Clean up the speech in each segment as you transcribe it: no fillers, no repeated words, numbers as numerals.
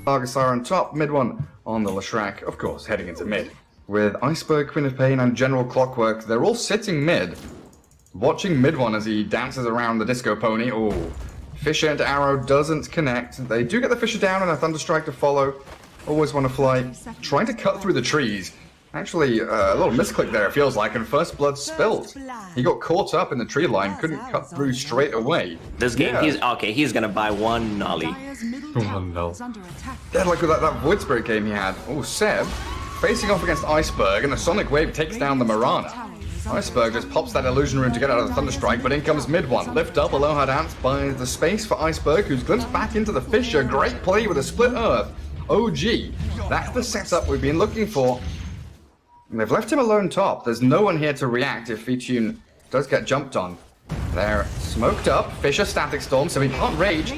Argasar on top, mid one on the Leshrac, of course, heading into mid. With Iceberg, Queen of Pain, and General Clockwork, they're all sitting mid, watching mid one as he dances around the Disco Pony. Oh, Fisher into Arrow doesn't connect. They do get the Fisher down and a Thunderstrike to follow. Always want to fly, trying to cut through the trees. Actually, a little misclick there, it feels like, and First Blood spilled. He got caught up in the tree line, couldn't cut through straight away. This game, he's gonna buy one Nolly. One null. Yeah, like with that Void Spirit game he had. Oh, Seb, facing off against Iceberg, and the Sonic Wave takes down the Mirana. Iceberg just pops that Illusion Rune to get out of the Thunderstrike, but in comes mid one. Lift up, Aloha Dance buys the space for Iceberg, who's glimpsed back into the Fisher. Great play with a split Earth. OG, that's the setup we've been looking for. And they've left him alone top. There's no one here to react if FlyToMoon does get jumped on. They're smoked up. Fisher Static Storm, so he can't rage.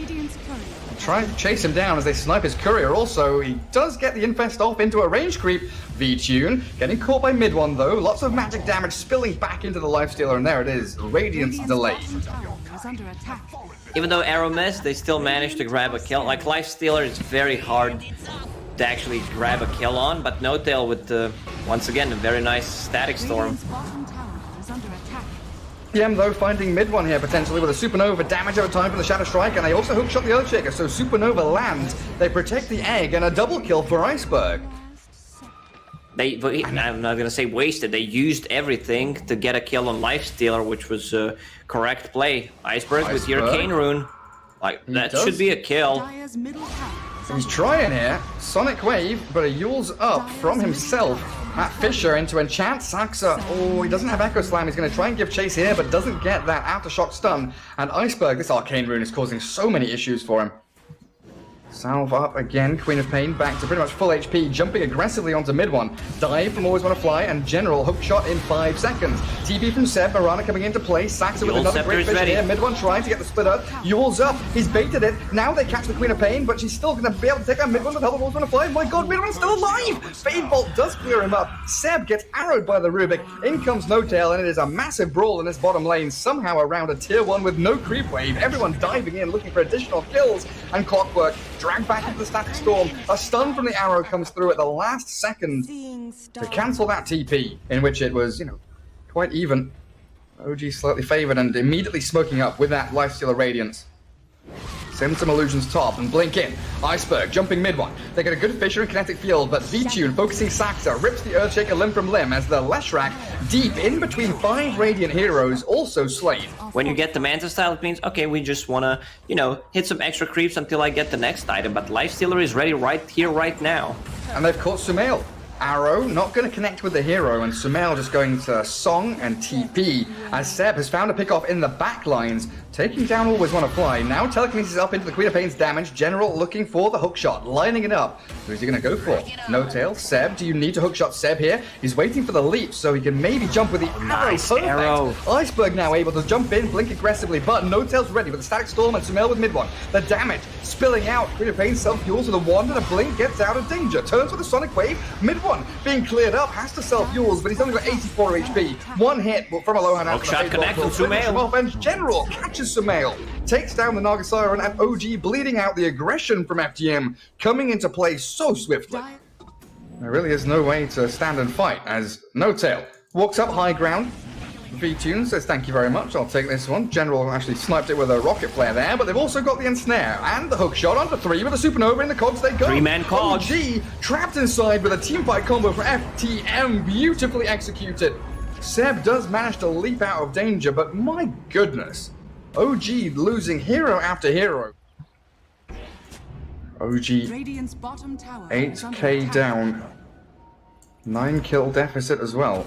Try to chase him down as they snipe his courier. Also, he does get the Infest off into a range creep. FlyToMoon getting caught by mid one though. Lots of magic damage spilling back into the Lifestealer, and there it is. Radiance delayed. Even though Arrow missed, they still managed to grab a kill. Like, Lifestealer is very hard to actually grab a kill on, but No Tail with the, once again, a very nice Static Storm. PM though finding mid one here potentially with a Supernova, damage over time from the Shadow Strike, and they also hookshot the Earthshaker, so Supernova lands, they protect the egg, and a double kill for Iceberg. I'm not gonna say wasted, they used everything to get a kill on Lifestealer, which was a correct play. Iceberg with your Arcane Rune, like, that should be a kill. He's trying here, Sonic Wave, but a Yule's up from himself at Fisher into Enchant Saxa. Oh, he doesn't have Echo Slam, he's going to try and give chase here, but doesn't get that Aftershock stun. And Iceberg, this Arcane Rune is causing so many issues for him. Salve up again, Queen of Pain back to pretty much full HP, jumping aggressively onto mid one. Dive from Always Wanna Fly, and General hookshot in 5 seconds. TP from Seb, Mirana coming into play, Saxa with another great Fisher here. Mid one trying to get the split up. Yule's up, he's baited it. Now they catch the Queen of Pain, but she's still going to be able to take out mid one with help of Always Wanna Fly. My god, mid one's still alive! Fade Bolt does clear him up. Seb gets arrowed by the Rubik. In comes No Tail, and it is a massive brawl in this bottom lane, somehow around a tier 1 with no creep wave. Everyone diving in, looking for additional kills, and Clockwork dragged back into the Static Storm. A stun from the Arrow comes through at the last second to cancel that TP, in which it was, quite even. OG slightly favored and immediately smoking up with that Lifestealer Radiance. Send some illusions top and blink in. Iceberg jumping mid one. They get a good Fisher and Kinetic Field, but FlyToMoon focusing Saxa rips the Earthshaker limb from limb as the Leshrac, deep in between 5 Radiant heroes, also slayed. When you get the Manta style, it means, okay, we just wanna, hit some extra creeps until I get the next item, but Lifestealer is ready right here, right now. And they've caught Sumail. Arrow not going to connect with the hero, and Sumail just going to Song and TP as Seb has found a pick off in the back lines, taking down Always Wanna Fly. Now telekinesis up into the Queen of Pain's damage. General looking for the hookshot, lining it up. Who's he going to go for? No Tail, Seb. Do you need to hookshot Seb here? He's waiting for the leap so he can maybe jump with the nice arrow. Iceberg now able to jump in, blink aggressively, but No Tail's ready with the Static Storm and Sumail with mid one. The damage spilling out. Queen of Pain self-fuels with a wand and a blink, gets out of danger. Turns with a Sonic Wave. Mid one being cleared up, has to self-fuels, but he's only got 84 HP. One hit from Aloha Dance. Hookshot connect from Sumail. And General catches Sumail, takes down the Naga Siren, and OG bleeding out. The aggression from FTM coming into play so swiftly. There really is no way to stand and fight as No Tail walks up high ground. FlyToMoon says thank you very much, I'll take this one. General actually sniped it with a rocket flare there, but they've also got the ensnare and the hookshot onto 3 with a Supernova in the cogs they go. 3-man cogs. OG trapped inside with a teamfight combo for FTM, beautifully executed. Seb does manage to leap out of danger, but my goodness, OG losing hero after hero. OG 8k down, 9 kill deficit as well.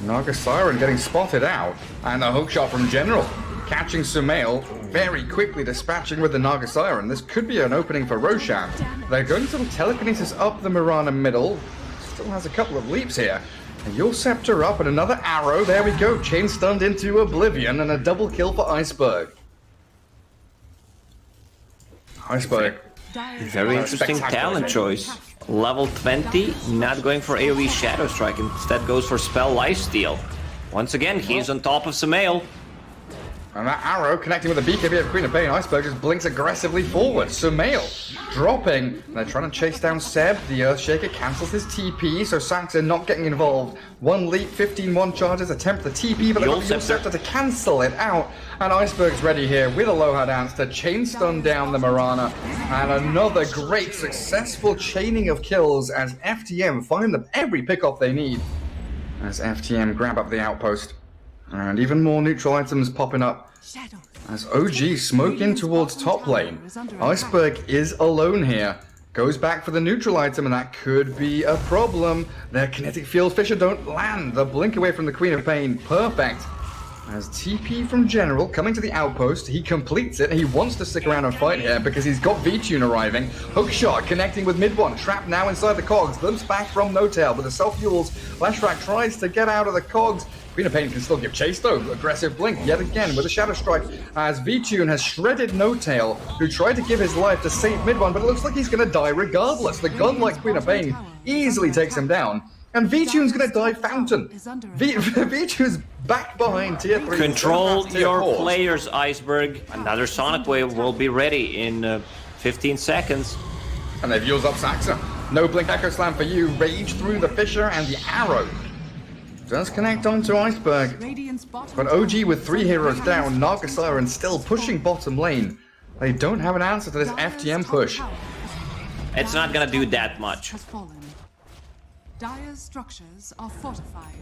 Naga Siren getting spotted out, and a hookshot from General, catching Sumail, very quickly dispatching with the Naga Siren. This could be an opening for Roshan. They're going to telekinesis up the Mirana middle, still has a couple of leaps here. And Yule Scepter up and another arrow, there we go, chain stunned into oblivion, and a double kill for Iceberg. Iceberg. Very interesting talent choice. Level 20, not going for AoE Shadow Strike, instead goes for Spell Lifesteal. Once again, he's on top of Sumail. And that arrow connecting with the BKB of Queen of Pain, Iceberg just blinks aggressively forward. Sumail dropping. They're trying to chase down Seb. The Earthshaker cancels his TP, so Saxa not getting involved. One leap, 15-1 charges, attempt the TP, but they've got the Yule Scepter to cancel it out. And Iceberg's ready here with Aloha Dance to chain stun down the Mirana. And another great successful chaining of kills as FTM find them every pickoff they need. As FTM grab up the outpost. And even more neutral items popping up as OG smoke in towards top lane. Iceberg is alone here. Goes back for the neutral item, and that could be a problem. Their kinetic field Fisher don't land. The blink away from the Queen of Pain. Perfect. As TP from General coming to the outpost, he completes it. He wants to stick around and fight here because he's got V-Tune arriving. Hookshot connecting with mid one, trapped now inside the cogs. Limps back from No Tail with the self-fuels. Lashrak tries to get out of the cogs. Queen of Pain can still give chase though. Aggressive blink yet again with a Shadow Strike as V-Tune has shredded No Tail, who tried to give his life to save mid one, but it looks like he's going to die regardless. The gun like Queen of Pain easily takes him down. And V-Tune's gonna die Fountain. V-Tune's back behind tier 3. Control your players, Iceberg. Another Sonic Wave will be ready in 15 seconds. And they've used up Saxa. No Blink Echo Slam for you. Rage through the Fisher and the arrow does connect onto Iceberg. But OG with 3 heroes down, Naga Siren still pushing bottom lane. They don't have an answer to this FTM push. It's not gonna do that much. Dire's structures are fortified.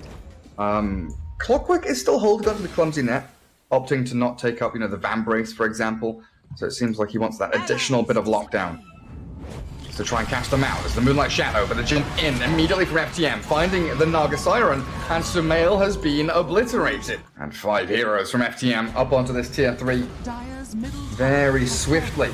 Clockwork is still holding onto the clumsy net, opting to not take up, the Van Brace, for example. So it seems like he wants that additional bit of lockdown. To try and catch them out as the Moonlight Shadow, but the jump in immediately from FTM, finding the Naga Siren, and Sumail has been obliterated. And 5 heroes from FTM up onto this tier 3 very swiftly.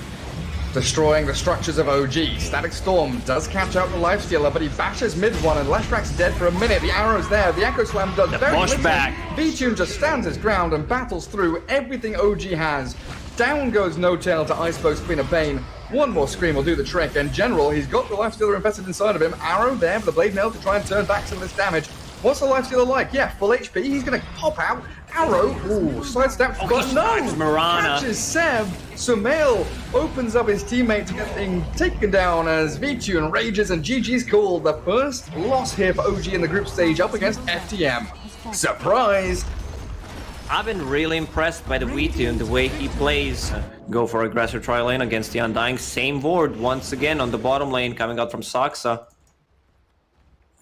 Destroying the structures of OG. Static Storm does catch out the Lifestealer, but he bashes mid one, and Lashrak's dead for a minute. The arrow's there. The Echo Slam does very little. V-Tune just stands his ground and battles through everything OG has. Down goes No Tail to Iceberg's Queen of Pain. One more scream will do the trick. And General, he's got the Lifestealer invested inside of him. Arrow there for the Blade Mail to try and turn back some of this damage. What's the Lifestealer like? Yeah, full HP. He's going to pop out. Arrow. Ooh, sidestep. Oh, but no! Mirana. Catches Seb. Sumail opens up his teammate to getting taken down as V-Tune rages, and GG's called. The first loss here for OG in the group stage up against FTM. Surprise! I've been really impressed by the V-Tune, the way he plays. Go for aggressive tri lane against the Undying. Same board once again on the bottom lane coming out from Saxa.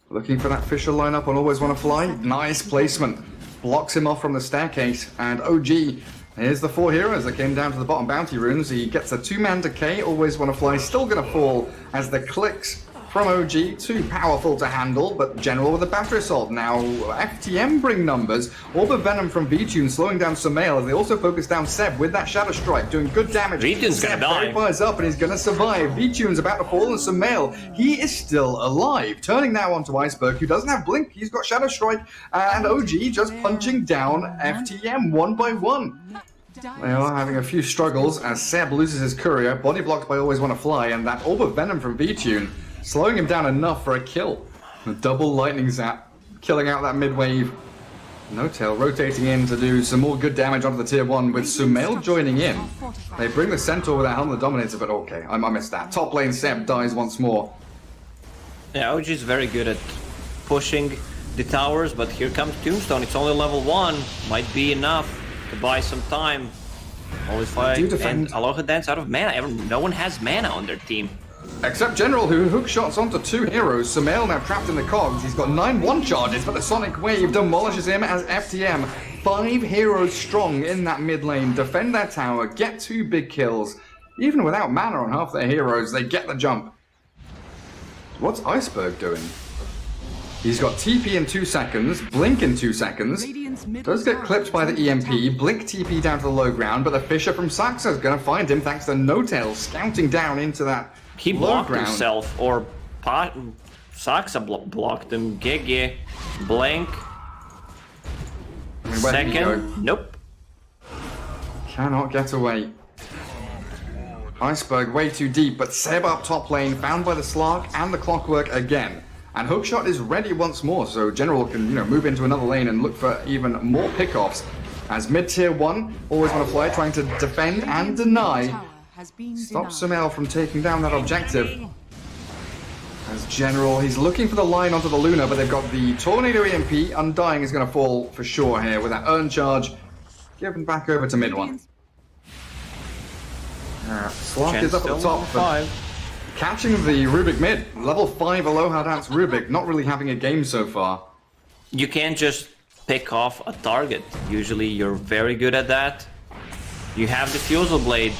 Looking for that Fisher lineup on Always Wanna Fly. Nice placement. Blocks him off from the staircase. And OG, here's the 4 heroes that came down to the bottom bounty runes. He gets a 2-man decay. Always Wanna Fly still gonna fall as the clicks from OG, too powerful to handle, but General with a Battery Assault. Now, FTM bring numbers. Orb of Venom from V-Tune slowing down Sumail as they also focus down Seb with that Shadow Strike, doing good damage. V-Tune's gonna die. Fires up and he's gonna survive. V-Tune's about to fall, and Sumail, he is still alive. Turning now onto Iceberg, who doesn't have Blink. He's got Shadow Strike, and OG just punching down FTM one by one. They are having a few struggles as Seb loses his courier, body blocked by Always Wanna Fly, and that Orb of Venom from V-Tune slowing him down enough for a kill. A double lightning zap, killing out that mid wave. No Tail rotating in to do some more good damage onto the tier 1 with Sumail joining in. They bring the Centaur with that Helm of the Dominator, but okay, I missed that. Top lane Seb dies once more. Yeah, OG is very good at pushing the towers, but here comes Tombstone. It's only level 1. Might be enough to buy some time. Always fight and Aloha Dance out of mana. No one has mana on their team. Except General, who hook shots onto 2 heroes. Sumail now trapped in the cogs. He's got 9-1 charges, but the Sonic Wave demolishes him as FTM. 5 heroes strong in that mid lane. Defend their tower, get 2 big kills. Even without mana on half their heroes, they get the jump. What's Iceberg doing? He's got TP in 2 seconds, Blink in 2 seconds. Does get clipped by the EMP, Blink TP down to the low ground, but the Fisher from Saxa is going to find him thanks to No Tail scouting down into that He blocked himself, or Saxa blocked him. GG. Blink. Second. Nope. Cannot get away. Iceberg way too deep, but Seb up top lane, found by the Slark and the Clockwork again. And Hookshot is ready once more, so General can, move into another lane and look for even more pickoffs. As mid-tier 1, always want to fly, trying to defend and deny. Tower has been Stop denied. Sumail from taking down that objective. As General, he's looking for the line onto the Luna, but they've got the Tornado EMP. Undying is going to fall for sure here with that Earn Charge. Given back over to mid 1. Slock is up at the top. But catching the Rubik mid. Level 5 Aloha Dance Rubik. Not really having a game so far. You can't just pick off a target. Usually you're very good at that. You have the Fusel Blade.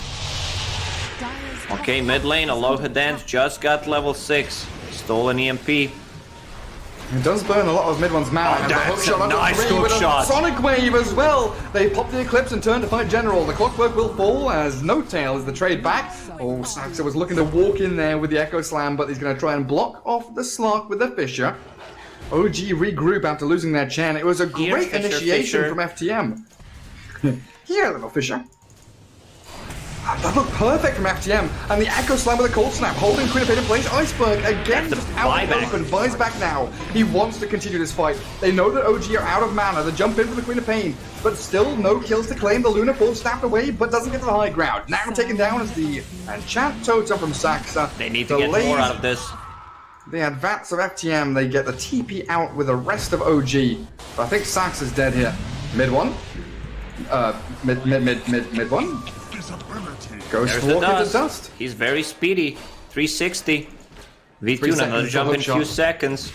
Okay, mid lane, Aloha Dance just got level 6. Stolen EMP. It does burn a lot of mid one's mana. Oh, And the that's hook shot a onto nice 3 hook with a shot. Sonic Wave as well. They pop the Eclipse and turn to fight General. The Clockwork will fall as No Tail is the trade back. Oh, Saxa was looking to walk in there with the Echo Slam, but he's going to try and block off the Slark with the Fisher. OG regroup after losing their Chen. It was a great Fisher, initiation Fisher. from FTM. Here, little Fisher. That looked perfect from FTM, and the Echo Slam with a Cold Snap, holding Queen of Pain in place. Iceberg again, The just out in the buyback. open, buys back now. He wants to continue this fight. They know that OG are out of mana. They jump in for the Queen of Pain, but still no kills to claim. The Luna falls snapped away, but doesn't get to the high ground. Now taken down is the Enchant Totem from Saxa. They need to get more out of this. The advance of FTM, they get the TP out with the rest of OG. But I think Sax is dead here. Mid 1. Mid 1. Ghost There's the walk into dust. dust. He's very speedy. 360. V2, another seconds jump for in a hook few shot. seconds.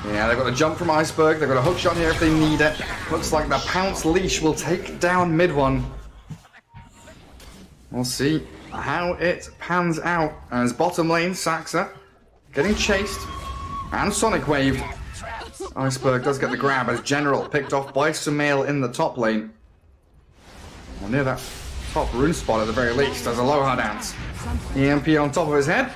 Yeah, they've got a jump from Iceberg. They've got a hook shot here if they need it. Looks like the Pounce Leash will take down mid 1. We'll see how it pans out as bottom lane, Saxa getting chased and Sonic waved. Iceberg does get the grab as General picked off by Sumail in the top lane. Well, near that top rune spot at the very least as Aloha Dance. EMP on top of his head.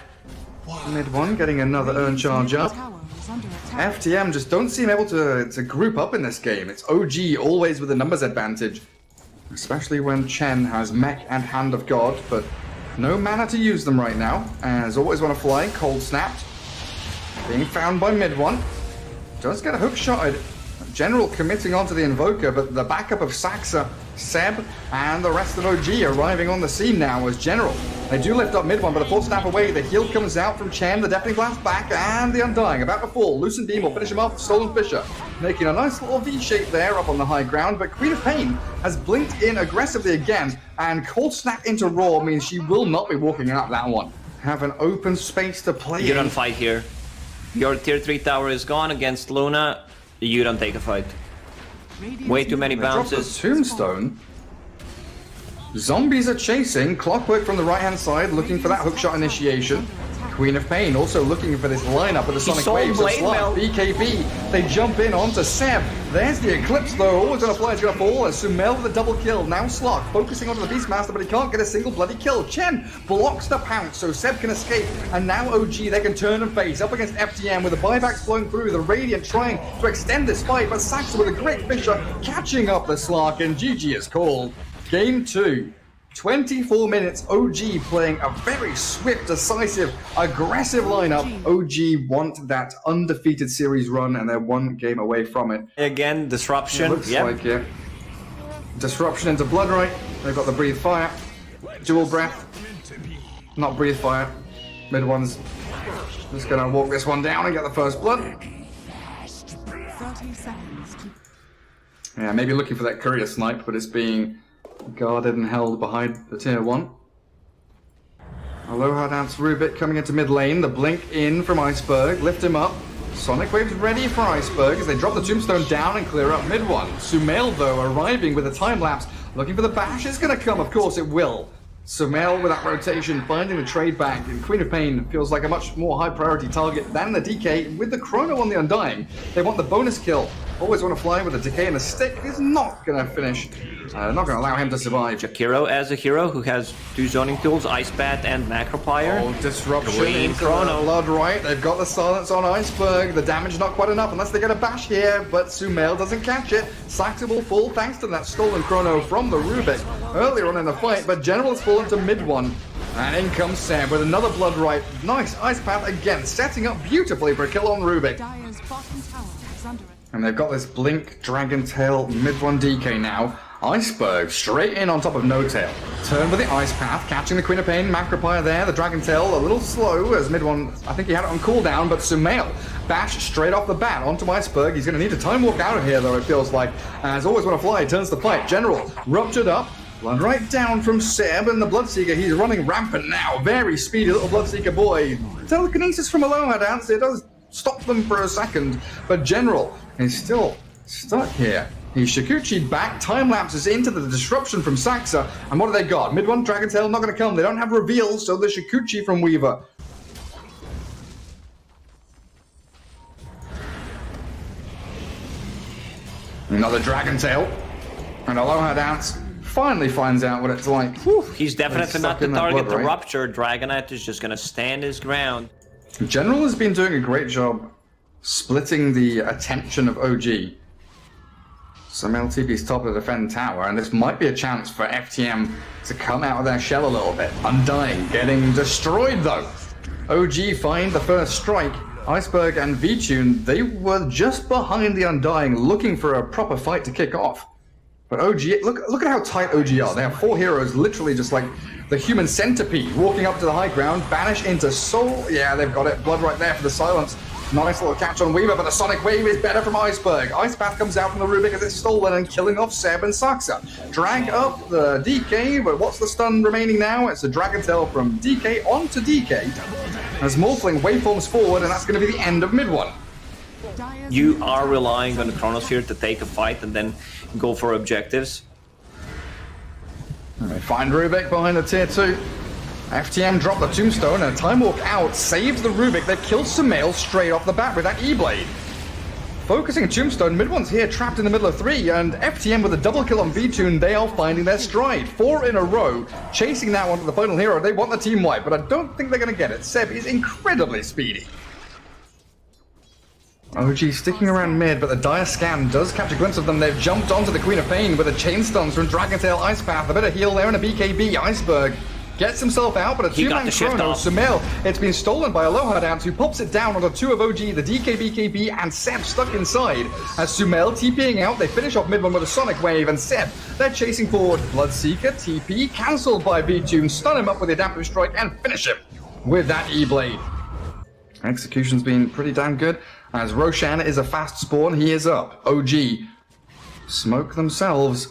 Mid 1 getting another Earn Charge up. Tower is under attack. FTM just don't seem able to group up in this game. It's OG always with the numbers advantage. Especially when Chen has Mech and Hand of God, but no mana to use them right now. As always want to fly, Cold Snapped. Being found by mid 1. Does get a hook shotted. General committing onto the Invoker, but the backup of Saxa, Seb, and the rest of OG arriving on the scene now as General. They do lift up mid 1, but a full snap away. The heal comes out from Chen, the Deafening Blast back, and the Undying about to fall. Loosen Beam will finish him off. Stolen Fisher making a nice little V shape there up on the high ground, but Queen of Pain has blinked in aggressively again, and Cold Snap into Raw means she will not be walking out that one. Have an open space to play You in. don't fight here. Your tier 3 tower is gone against Luna. You don't take a fight. Radiant's Way too many They drop the bounces. Tombstone. Zombies are chasing. Clockwork from the right-hand side, looking for that hookshot initiation. Queen of Pain also looking for this lineup with the Sonic sold Waves. Blade Mail. BKB. They jump in onto Seb. There's the Eclipse though. Always gonna fly, it's gonna fall. As Sumail with a double kill. Now Slock focusing onto the Beastmaster, but he can't get a single bloody kill. Chen blocks the pounce so Seb can escape. And now OG, they can turn and face up against FTM with the buybacks flowing through. The Radiant trying to extend this fight, but Saxa with a great Fisher catching up the Slark, and GG is called. Game 2. 24 minutes, OG playing a very swift, decisive, aggressive lineup. OG want that undefeated series run, and they're one game away from it. Again, disruption. Looks Yep. like it. Disruption into Bloodright. They've got the Breathe Fire. Dual Breath. Not Breathe Fire. Mid one's just gonna walk this one down and get the first blood. 30 seconds to Yeah, maybe looking for that courier snipe, but it's being guarded and held behind the tier 1. Aloha Dance Rubik coming into mid lane. The blink in from Iceberg. Lift him up. Sonic Wave's ready for Iceberg as they drop the Tombstone down and clear up mid 1. Sumail, though, arriving with a time lapse. Looking for the bash. It's going to come. Of course it will. Sumail with that rotation, finding the trade back. And Queen of Pain feels like a much more high priority target than the DK. With the Chrono on the Undying, they want the bonus kill. Always want to fly with a Decay and a stick. Is not going to finish. Not going to allow him to survive. Jakiro as a hero who has 2 zoning tools, Ice Bat and Macropire. Oh, disruption Green into Chrono. the blood, right? They've got the silence on Iceberg. The damage not quite enough unless they get a bash here, but Sumail doesn't catch it. Saxa will fall thanks to that stolen Chrono from the Rubik earlier on in the fight, but General has fallen to mid 1. And in comes Sam with another blood right. Nice Ice Path again, setting up beautifully for a kill on Rubik. Dire's bottom tower is under attack. And they've got this Blink Dragon Tail mid 1 DK now. Iceberg straight in on top of No Tail. Turn with the Ice Path, catching the Queen of Pain, Macropire there. The Dragon Tail a little slow as mid one, I think he had it on cooldown, but Sumail bash straight off the bat onto Iceberg. He's going to need to time walk out of here though, it feels like. As Always Wanna Fly turns the fight. General ruptured up. Blood right down from Seb, and the Bloodseeker, he's running rampant now. Very speedy little Bloodseeker boy. Telekinesis from Aloha Dance, it does stop them for a second, but General is still stuck here. He's Shikuchi back, time lapses into the disruption from Saxa, and what do they got? Mid one, Dragon Tail not going to come. They don't have reveals, so the Shikuchi from Weaver. Another Dragon Tail, and Aloha Dance finally finds out what it's like. Whew, he's definitely not the target to rupture. Dragonite is just going to stand his ground. General has been doing a great job splitting the attention of OG. So TP's top of the defend tower, and this might be a chance for FTM to come out of their shell a little bit. Undying getting destroyed though. OG find the first strike. Iceberg and V-Tune, they were just behind the Undying looking for a proper fight to kick off. But OG, look at how tight OG are. They have 4 heroes literally just like the human centipede walking up to the high ground, banish into Soul. Yeah, they've got it. Blood right there for the silence. Nice little catch on Weaver, but the Sonic Wave is better from Iceberg. Ice Path comes out from the Rubik as it's stolen and killing off Seb and Saxa. Drag up the DK, but what's the stun remaining now? It's a Dragon Tail from DK onto DK. As Morphling waveforms forward, and that's going to be the end of mid one. You are relying on the Chronosphere to take a fight and then go for objectives. They find Rubik behind the tier 2. FTM dropped the Tombstone and Time Walk out saves the Rubik. They killed Sumail straight off the bat with that E-Blade. Focusing Tombstone, mid one's here trapped in the middle of 3, and FTM with a double kill on V-Tune, they are finding their stride. 4 in a row, chasing now onto the final hero. They want the team wipe, but I don't think they're going to get it. Seb is incredibly speedy. OG sticking around mid, but the Dire Scan does catch a glimpse of them. They've jumped onto the Queen of Pain with a chain stuns from Dragon Tail Ice Path. A bit of heal there and a BKB. Iceberg gets himself out, but a 2-man chrono. Sumail, it's been stolen by Aloha Dance, who pops it down onto 2 of OG, the DK, BKB, and Seb stuck inside. As Sumail TPing out, they finish off mid one with a Sonic Wave, and Seb, they're chasing forward. Bloodseeker, TP, cancelled by V-Tune, stun him up with the Adaptive Strike, and finish him with that E-Blade. Execution's been pretty damn good. As Roshan is a fast spawn, he is up. OG smoke themselves,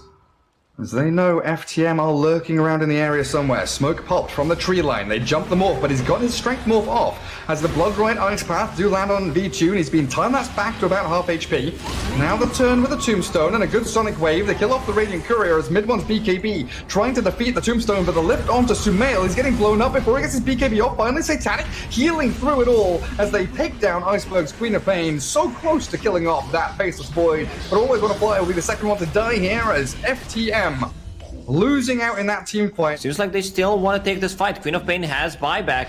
as they know FTM are lurking around in the area somewhere. Smoke popped from the tree line. They jump the morph, but he's got his strength morph off. As the Blood Right Ice Path do land on V-Tune, he's been time-lapsed back to about half HP. Now the turn with a Tombstone and a good Sonic Wave. They kill off the Radiant Courier as mid one's BKB trying to defeat the Tombstone, but the lift onto Sumail. He's getting blown up before he gets his BKB off. Finally Satanic healing through it all as they take down Iceberg's Queen of Pain. So close to killing off that Faceless Void, but Always Wanna Fly will be the second one to die here as FTM losing out in that team fight. Seems like they still want to take this fight. Queen of Pain has buyback.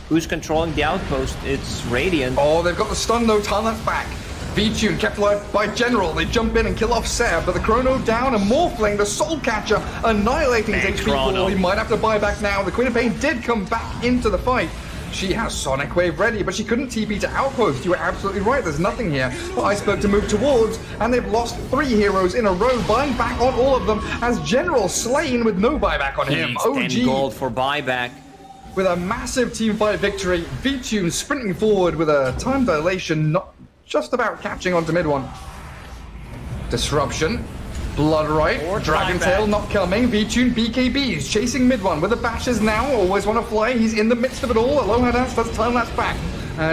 Who's controlling the outpost? It's Radiant. Oh, they've got the stun though. Talent back. V-Tune kept alive by General. They jump in and kill off Seb, but the Chrono down and Morphling, the Soul Catcher, annihilating his HP pool. He might have to buy back now. The Queen of Pain did come back into the fight. She has Sonic Wave ready, but she couldn't TP to Outpost. You were absolutely right, there's nothing here for Iceberg to move towards, and they've lost 3 heroes in a row, buying back on all of them, as General slain with no buyback on him. OG 10 gold for buyback. With a massive team fight victory, V-Tune sprinting forward with a time dilation, not just about catching onto mid one. Disruption. Blood Right, Dragon Tail not coming, V-Tune, BKBs, chasing mid one with the bashes now, Always Wanna Fly, he's in the midst of it all. Aloha Dance does time lapse back.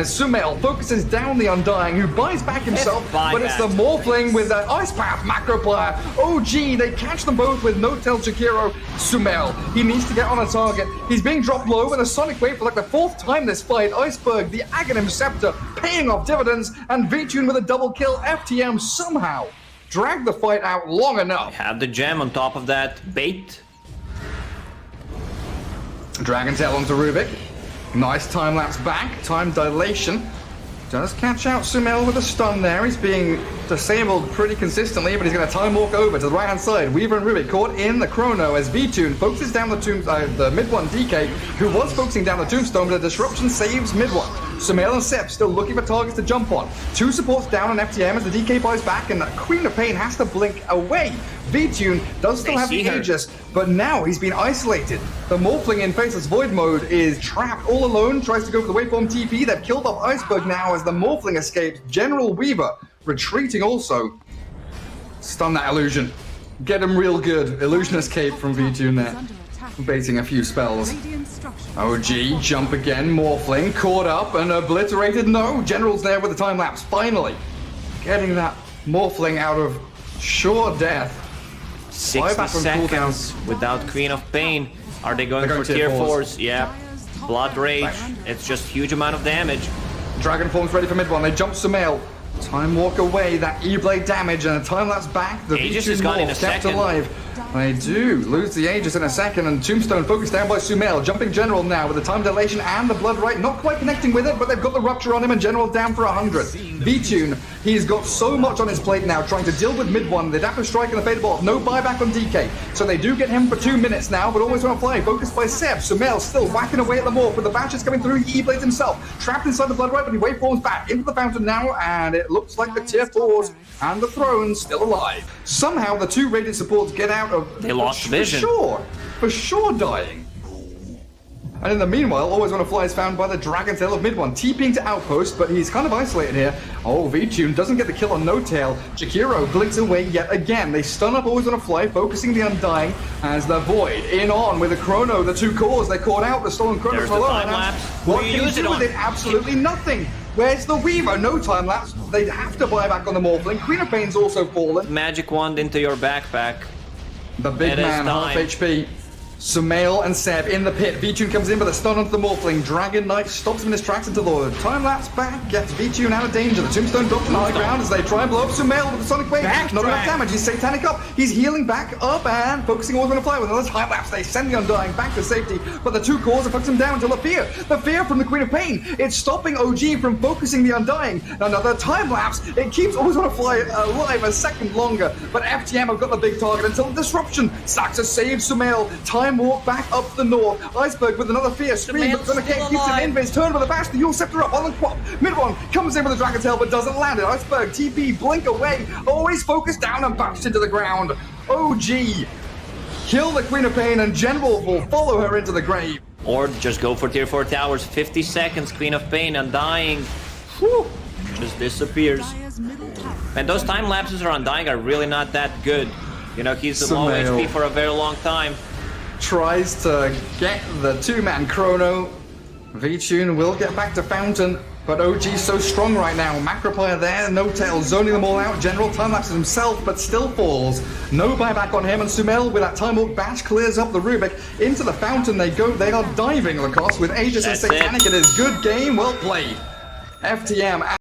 Sumail focuses down the Undying, who buys back himself, but it's the Morphling with the Ice Path Macro Player. OG, they catch them both with No Tail Jakiro. Sumail, he needs to get on a target. He's being dropped low with a Sonic Wave for like the 4th time this fight. Iceberg, the Aghanim Scepter, paying off dividends, and V-Tune with a double kill. FTM somehow drag the fight out long enough. Have the gem on top of that bait. Dragon Tail onto Rubik. Nice time lapse back. Time dilation. Does catch out Sumail with a stun there. He's being disabled pretty consistently, but he's going to time walk over to the right-hand side. Weaver and Rubik caught in the Chrono as V-Tune focuses down the mid-one DK, who was focusing down the Tombstone, but the disruption saves mid-one. Sumail and Sep still looking for targets to jump on. 2 supports down on FTM as the DK buys back, and the Queen of Pain has to blink away. VTune does still have the Aegis, but now he's been isolated. The Morphling in Faceless Void mode is trapped all alone, tries to go for the Waveform TP. They've killed off Iceberg now as the Morphling escapes. General Weaver retreating also. Stun that illusion. Get him real good. Illusion escape from VTune there. Baiting a few spells. OG, jump again, Morphling, caught up and obliterated. No, General's there with the time lapse, finally. Getting that Morphling out of sure death. 60 seconds without Queen of Pain. Are they going for tier 4s? Yeah. Blood Rage. It's just huge amount of damage. Dragon Form's ready for mid one. They jump Sumail. Time walk away, that E-Blade damage, and a time lapse back. The Aegis is gone in a kept second. alive. They do lose the Aegis in a second, and Tombstone focused down by Sumail. Jumping General now with the time dilation and the Blood Right. Not quite connecting with it, but they've got the Rupture on him, and General down for 100. VTune, he's got so much on his plate now, trying to deal with mid one. They'd have to strike in the Fated Ball. No buyback on DK. So they do get him for 2 minutes now, but always on a fly. Focused by Seb. Sumail still whacking away at the Morph, with the Bashes coming through. He E-Blades himself. Trapped inside the Blood Right, but he waveforms back into the fountain now, and it looks like the tier 4s and the Throne still alive. Somehow the two rated supports get out of... They lost vision. For sure dying. And in the meanwhile, always on a fly is found by the Dragon Tail of mid one, TPing to Outpost, but he's kind of isolated here. Oh, VTune doesn't get the kill on No Tail. Jakiro blinks away yet again. They stun up always on a fly, focusing the Undying as the Void in on with the Chrono, the two cores. They caught out the stolen Chrono. There's the time lapse. What can you do with it? Absolutely nothing. Where's the Weaver? No time lapse. They'd have to buy back on the Morphling. Queen of Pain's also fallen. Magic Wand into your backpack. The big man, half HP. Sumail and Seb in the pit. VTune comes in with a stun onto the Morphling. Dragon Knight stops him in his tracks until the time lapse back gets VTune out of danger. The Tombstone drops on the high ground as they try and blow up Sumail with the Sonic Wave. Not enough damage. He's Satanic up. He's healing back up and focusing always on a fly with another time lapse. They send the Undying back to safety, but the two cores have fucked him down until the fear from the Queen of Pain. It's stopping OG from focusing the Undying. Another time lapse. It keeps always on a fly alive a second longer, but FTM have got the big target until the disruption. Saxa saves Sumail. Time walk back up the north. Iceberg with another fierce scream, but gonna keeps him in. His turn with a bash. The Yule Scepter up on the quad. Mid one comes in with a Dragon Tail, but doesn't land it. Iceberg TP blink away. Always focused down and bashed into the ground. OG kill the Queen of Pain, and General will follow her into the grave. Or just go for tier 4 towers. 50 seconds. Queen of Pain, Undying. Whew. Just disappears. And those time lapses for Undying are really not that good. You know, he's a low HP for a very long time. Tries to get the two-man Chrono. VTune will get back to Fountain, but OG's so strong right now. Macropire there, No Tail zoning them all out. General time lapses himself, but still falls. No buyback on him, and Sumail with that time walk bash clears up the Rubik. Into the Fountain they go. They are diving Lacoste with Aegis and Satanic. It is good game, well played. FTM.